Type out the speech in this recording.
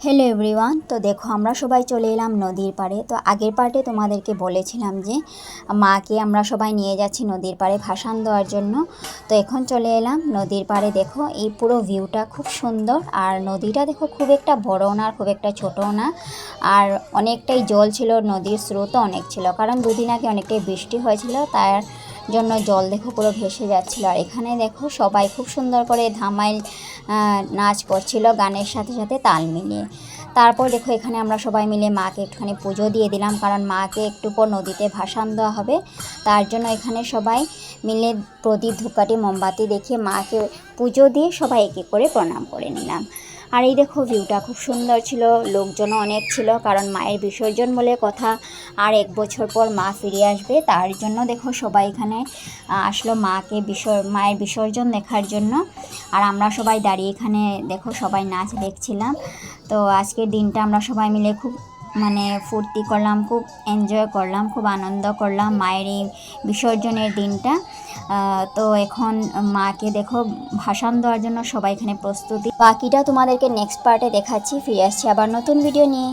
Hello everyone. তো দেখো আমরা সবাই চলে এলাম নদীর পাড়ে। তো আগের পার্টে তোমাদেরকে বলেছিলাম যে মাকে আমরা সবাই নিয়ে যাচ্ছি নদীর পাড়ে ভাসান দেওয়ার জন্য। তো এখন চলে এলাম নদীর পাড়ে। দেখো এই পুরো ভিউটা খুব সুন্দর, আর নদীটা দেখো খুব একটা বড় না, খুব একটা ছোটও না, আর অনেকটাই জল ছিল, নদীর স্রোতও অনেক ছিল, কারণ দুদিন আগে অনেকটাই বৃষ্টি হয়েছিল, তার জন্য জল দেখো পুরো ভেসে যাচ্ছিল। আর এখানে দেখো সবাই খুব সুন্দর করে ধামাইল নাচ করছিল গানের সাথে সাথে তাল মিলিয়ে। তারপর দেখো এখানে আমরা সবাই মিলে মাকে একটুখানি পুজো দিয়ে দিলাম, কারণ মাকে একটু পর নদীতে ভাসান দেওয়া হবে। তার জন্য এখানে সবাই মিলে প্রদীপ ধূপকাঠি মোমবাতি দেখিয়ে মাকে পুজো দিয়ে সবাই একে করে প্রণাম করে নিলাম। আর এই দেখো ভিউটা খুব সুন্দর ছিল, লোকজনও অনেক ছিল, কারণ মায়ের বিসর্জন বলে কথা, আর 1 বছর পর মা ফিরে আসবে, তার জন্য দেখো সবাই এখানে আসলো মায়ের বিসর্জন দেখার জন্য। আর আমরা সবাই দাঁড়িয়ে এখানে দেখো সবাই নাচ দেখছিলাম। তো আজকের দিনটা আমরা সবাই মিলে খুব ফুর্তি করলাম, খুব এনজয় করলাম, খুব আনন্দ করলাম মায়ের এই বিসর্জনের দিনটা। তো এখন মাকে দেখো ভাসান দেওয়ার জন্য সবাই এখানে প্রস্তুতি। বাকিটা তোমাদেরকে নেক্সট পার্টে দেখাচ্ছি। ফিরে আসছি আবার নতুন ভিডিও নিয়ে।